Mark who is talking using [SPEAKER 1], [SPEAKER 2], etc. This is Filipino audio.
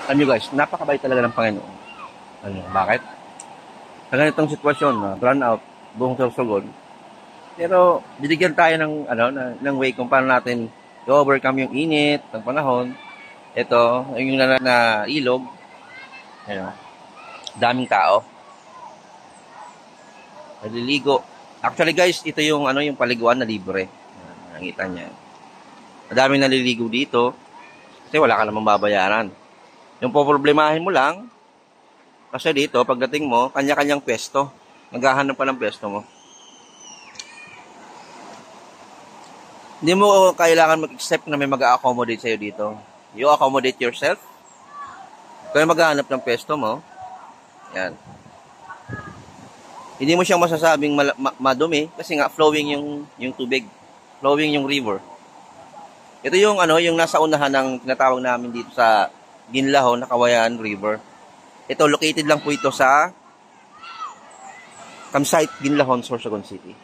[SPEAKER 1] Alam nyo guys, napakabait talaga ng Panginoon. Ano, bakit? Sa ganitong sitwasyon, run out, buong Sorsogon. Pero, binigyan tayo ng way kung paano natin i-overcome yung init ng panahon. Ito, yung na ilog. Ano, daming tao. Naliligo. Actually guys, ito yung yung paliguan na libre. Nakita niya. Madaming naliligo dito kasi wala ka namang babayaran. Yung poproblemahin mo lang, kasi dito, pagdating mo, kanya-kanyang pwesto. Naghahanap ka ng pwesto mo. Hindi mo kailangan mag-accept na may mag-accommodate sa'yo dito. You accommodate yourself. Kaya maghahanap ng pwesto mo. Yan. Hindi mo siyang masasabing madumi kasi nga flowing yung tubig. Flowing yung river. Ito yung yung nasa unahan ng tinatawag namin dito sa Ginlahon na Kawayan River. Ito located lang po ito sa campsite Ginlahon, Sorsogon City.